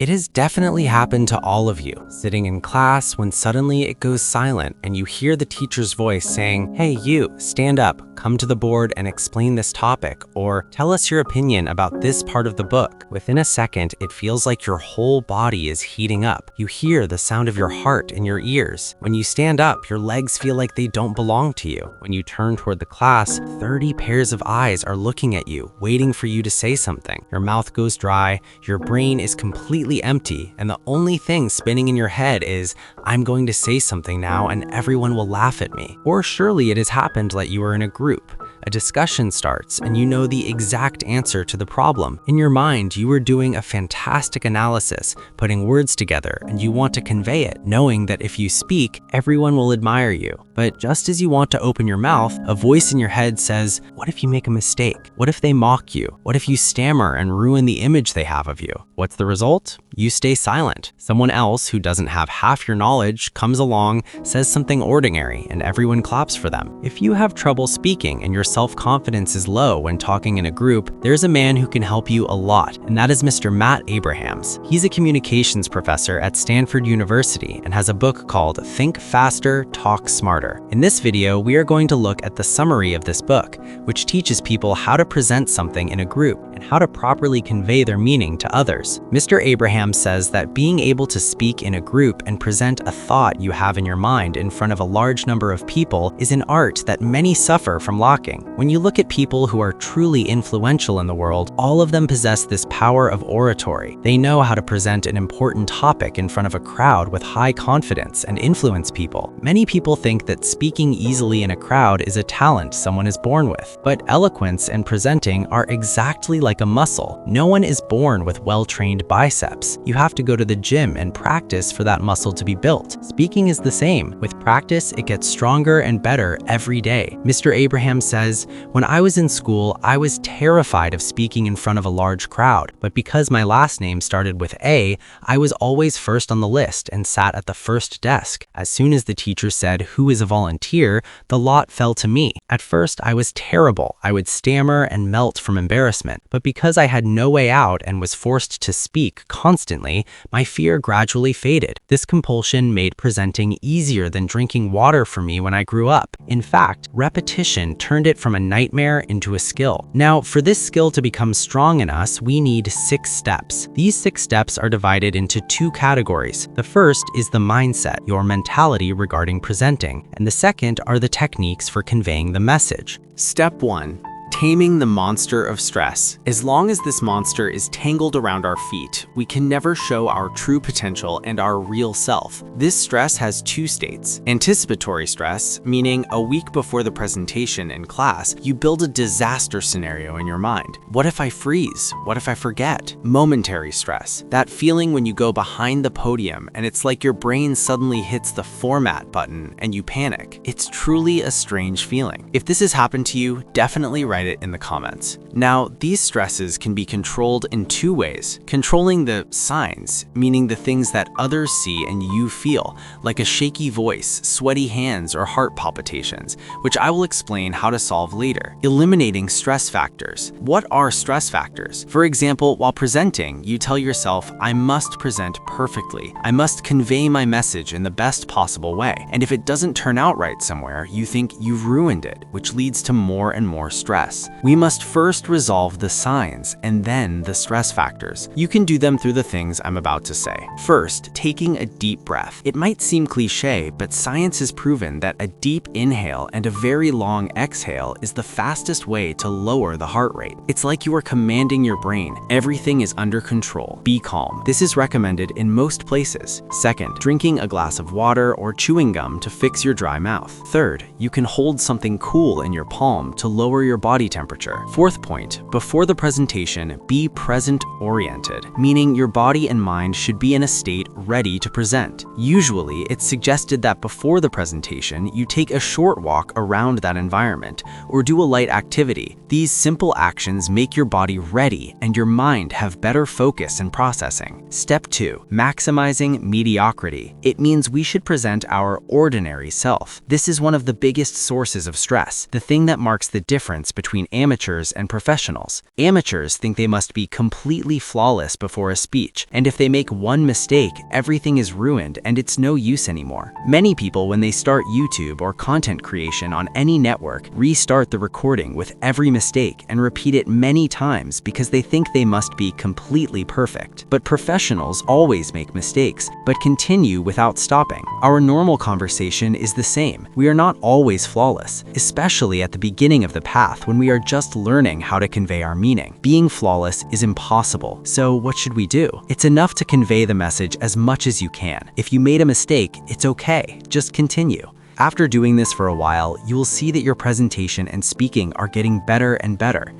It has definitely happened to all of you, sitting in class when suddenly it goes silent and you hear the teacher's voice saying, "Hey, you, stand up, come to the board and explain this topic," or "Tell us your opinion about this part of the book." Within a second, it feels like your whole body is heating up. You hear the sound of your heart in your ears. When you stand up, your legs feel like they don't belong to you. When you turn toward the class, 30 pairs of eyes are looking at you, waiting for you to say something. Your mouth goes dry, your brain is completely empty, and the only thing spinning in your head is, "I'm going to say something now and everyone will laugh at me." Or surely it has happened that you are in a group. A discussion starts and you know the exact answer to the problem. In your mind, you are doing a fantastic analysis, putting words together, and you want to convey it, knowing that if you speak, everyone will admire you. But just as you want to open your mouth, a voice in your head says, "What if you make a mistake? What if they mock you? What if you stammer and ruin the image they have of you?" What's the result? You stay silent. Someone else who doesn't have half your knowledge comes along, says something ordinary, and everyone claps for them. If you have trouble speaking and your self-confidence is low when talking in a group, there's a man who can help you a lot, and that is Mr. Matt Abrahams. He's a communications professor at Stanford University and has a book called Think Faster, Talk Smarter. In this video, we are going to look at the summary of this book, which teaches people how to present something in a group and how to properly convey their meaning to others. Mr. Abraham says that being able to speak in a group and present a thought you have in your mind in front of a large number of people is an art that many suffer from lacking. When you look at people who are truly influential in the world, all of them possess this power of oratory. They know how to present an important topic in front of a crowd with high confidence and influence people. Many people think that speaking easily in a crowd is a talent someone is born with. But eloquence and presenting are exactly like a muscle. No one is born with well-trained biceps. You have to go to the gym and practice for that muscle to be built. Speaking is the same. With practice, it gets stronger and better every day. Mr. Abraham says, "When I was in school, I was terrified of speaking in front of a large crowd, but because my last name started with A, I was always first on the list and sat at the first desk. As soon as the teacher said, 'Who is a volunteer?' the lot fell to me. At first, I was terrible. I would stammer and melt from embarrassment, but because I had no way out and was forced to speak constantly, my fear gradually faded. This compulsion made presenting easier than drinking water for me when I grew up. In fact, repetition turned it from a nightmare into a skill." Now, for this skill to become strong in us, we need 6 steps. These 6 steps are divided into 2 categories. The first is the mindset, your mentality regarding presenting, and the second are the techniques for conveying the message. Step 1. Taming the monster of stress. As long as this monster is tangled around our feet, we can never show our true potential and our real self. This stress has 2 states. Anticipatory stress, meaning a week before the presentation in class, you build a disaster scenario in your mind. What if I freeze? What if I forget? Momentary stress, that feeling when you go behind the podium and it's like your brain suddenly hits the format button and you panic. It's truly a strange feeling. If this has happened to you, definitely write it in the comments. Now, these stresses can be controlled in 2 ways. Controlling the signs, meaning the things that others see and you feel, like a shaky voice, sweaty hands, or heart palpitations, which I will explain how to solve later. Eliminating stress factors. What are stress factors? For example, while presenting, you tell yourself, "I must present perfectly. I must convey my message in the best possible way." And if it doesn't turn out right somewhere, you think you've ruined it, which leads to more and more stress. We must first resolve the signs and then the stress factors. You can do them through the things I'm about to say. First, taking a deep breath. It might seem cliche, but science has proven that a deep inhale and a very long exhale is the fastest way to lower the heart rate. It's like you are commanding your brain, "Everything is under control. Be calm." This is recommended in most places. Second, drinking a glass of water or chewing gum to fix your dry mouth. Third, you can hold something cool in your palm to lower your body temperature. Fourth point, before the presentation, be present-oriented, meaning your body and mind should be in a state ready to present. Usually, it's suggested that before the presentation, you take a short walk around that environment or do a light activity. These simple actions make your body ready and your mind have better focus and processing. Step 2, maximizing mediocrity. It means we should present our ordinary self. This is one of the biggest sources of stress, the thing that marks the difference between between amateurs and professionals. Amateurs think they must be completely flawless before a speech, and if they make one mistake, everything is ruined and it's no use anymore. Many people, when they start YouTube or content creation on any network, restart the recording with every mistake and repeat it many times because they think they must be completely perfect. But professionals always make mistakes, but continue without stopping. Our normal conversation is the same. We are not always flawless, especially at the beginning of the path when we are just learning how to convey our meaning. Being flawless is impossible, so what should we do? It's enough to convey the message as much as you can. If you made a mistake, it's okay, just continue. After doing this for a while, you will see that your presentation and speaking are getting better and better.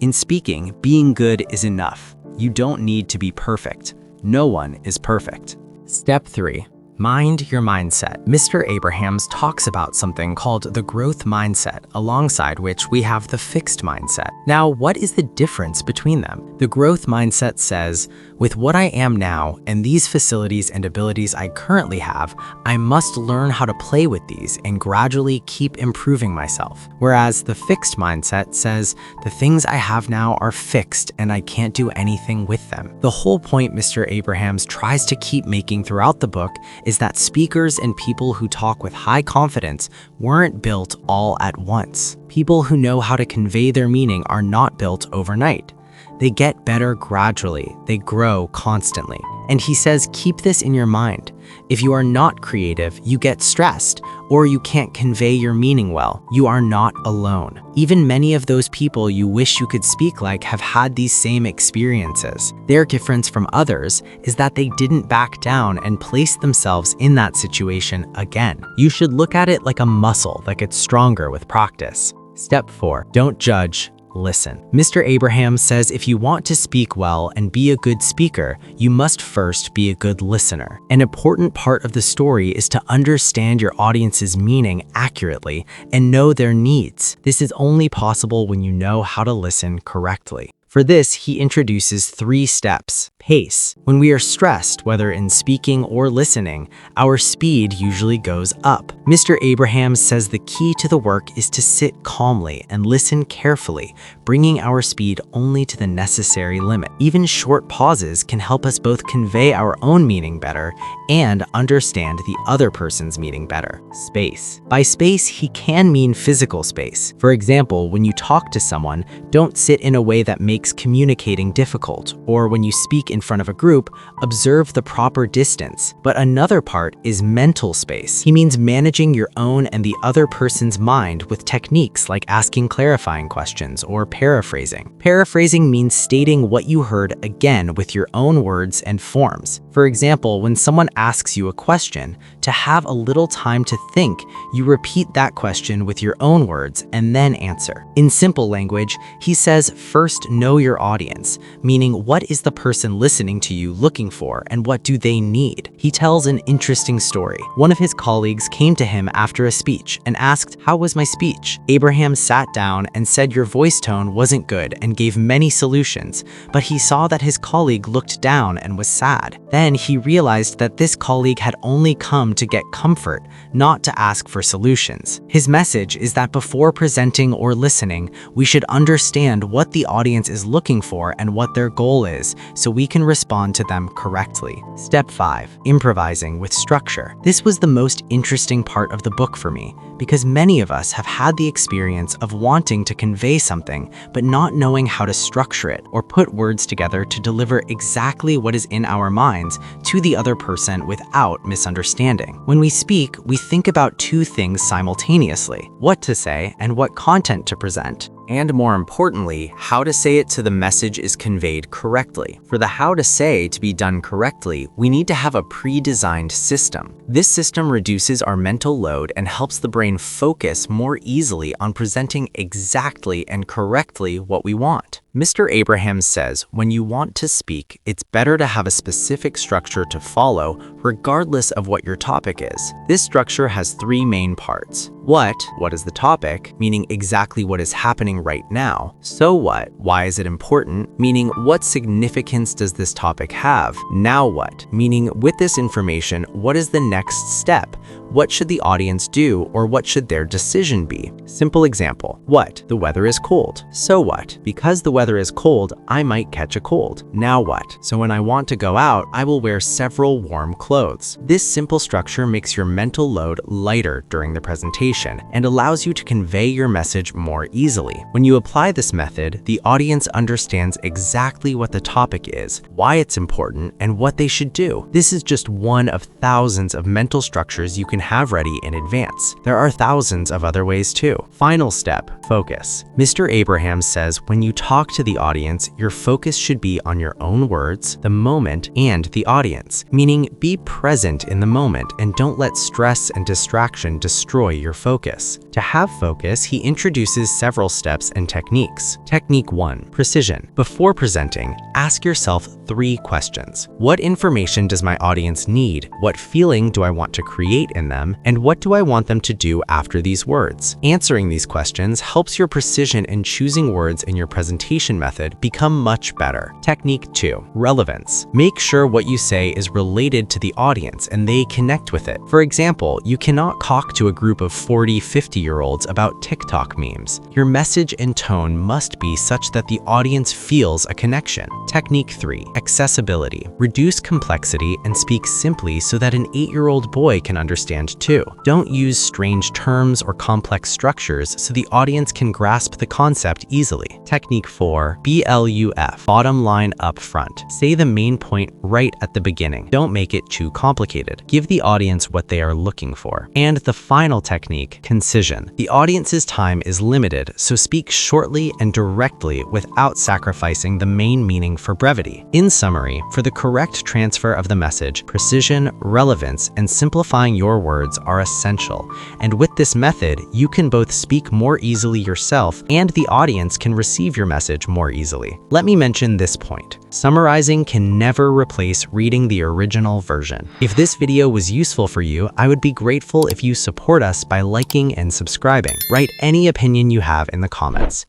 In speaking, being good is enough. You don't need to be perfect. No one is perfect. Step 3. Mind your mindset. Mr. Abrahams talks about something called the growth mindset, alongside which we have the fixed mindset. Now, what is the difference between them? The growth mindset says, with what I am now and these facilities and abilities I currently have, I must learn how to play with these and gradually keep improving myself. Whereas the fixed mindset says, the things I have now are fixed and I can't do anything with them. The whole point Mr. Abrahams tries to keep making throughout the book is that speakers and people who talk with high confidence weren't built all at once. People who know how to convey their meaning are not built overnight. They get better gradually. They grow constantly. And he says, keep this in your mind. If you are not creative, you get stressed, or you can't convey your meaning well. You are not alone. Even many of those people you wish you could speak like have had these same experiences. Their difference from others is that they didn't back down and place themselves in that situation again. You should look at it like a muscle that gets stronger with practice. Step 4. Don't judge. Listen. Mr. Abrahams says if you want to speak well and be a good speaker, you must first be a good listener. An important part of the story is to understand your audience's meaning accurately and know their needs. This is only possible when you know how to listen correctly. For this, he introduces 3 steps. Pace. When we are stressed, whether in speaking or listening, our speed usually goes up. Mr. Abrahams says the key to the work is to sit calmly and listen carefully, bringing our speed only to the necessary limit. Even short pauses can help us both convey our own meaning better and understand the other person's meaning better. Space. By space, he can mean physical space. For example, when you talk to someone, don't sit in a way that makes communicating difficult, or when you speak in front of a group, observe the proper distance. But another part is mental space. He means managing your own and the other person's mind with techniques like asking clarifying questions or paraphrasing. Paraphrasing means stating what you heard again with your own words and forms. For example, when someone asks you a question, to have a little time to think, you repeat that question with your own words and then answer. In simple language, he says first know your audience, meaning what is the person listening to you looking for and what do they need. He tells an interesting story. One of his colleagues came to him after a speech and asked, "How was my speech?" Abraham sat down and said your voice tone wasn't good and gave many solutions, but he saw that his colleague looked down and was sad. Then he realized that this colleague had only come to get comfort, not to ask for solutions. His message is that before presenting or listening, we should understand what the audience is looking for and what their goal is, so we can respond to them correctly. Step 5. Improvising with structure. This was the most interesting part of the book for me, because many of us have had the experience of wanting to convey something, but not knowing how to structure it or put words together to deliver exactly what is in our minds to the other person without misunderstanding. When we speak, we think about 2 things simultaneously: what to say and what content to present. And more importantly, how to say it so the message is conveyed correctly. For the how to say to be done correctly, we need to have a pre-designed system. This system reduces our mental load and helps the brain focus more easily on presenting exactly and correctly what we want. Mr. Abrahams says, when you want to speak, it's better to have a specific structure to follow, regardless of what your topic is. This structure has 3 main parts. What is the topic, meaning exactly what is happening right now. So what, why is it important, meaning what significance does this topic have. Now what, meaning with this information, what is the next step? What should the audience do, or what should their decision be? Simple example. What? The weather is cold. So what? Because the weather is cold, I might catch a cold. Now what? So when I want to go out, I will wear several warm clothes. This simple structure makes your mental load lighter during the presentation and allows you to convey your message more easily. When you apply this method, the audience understands exactly what the topic is, why it's important, and what they should do. This is just one of thousands of mental structures you can have ready in advance. There are thousands of other ways too. Final step, focus. Mr. Abraham says when you talk to the audience, your focus should be on your own words, the moment, and the audience, meaning be present in the moment and don't let stress and distraction destroy your focus. To have focus, he introduces several steps and techniques. Technique 1, precision. Before presenting, ask yourself 3 questions. What information does my audience need? What feeling do I want to create in them? And what do I want them to do after these words? Answering these questions helps your precision in choosing words in your presentation method become much better. Technique 2, relevance. Make sure what you say is related to the audience and they connect with it. For example, you cannot talk to a group of 40, 50-year-olds about TikTok memes. Your message and tone must be such that the audience feels a connection. Technique 3, accessibility. Reduce complexity and speak simply so that an 8-year-old boy can understand too. Don't use strange terms or complex structures so the audience can grasp the concept easily. Technique 4, BLUF, bottom line up front. Say the main point right at the beginning. Don't make it too complicated. Give the audience what they are looking for. And the final technique, concision. The audience's time is limited, so speak shortly and directly without sacrificing the main meaning for brevity. In summary, for the correct transfer of the message, precision, relevance, and simplifying your words are essential. And with this method, you can both speak more easily yourself and the audience can receive your message more easily. Let me mention this point. Summarizing can never replace reading the original version. If this video was useful for you, I would be grateful if you support us by liking and subscribing. Write any opinion you have in the comments.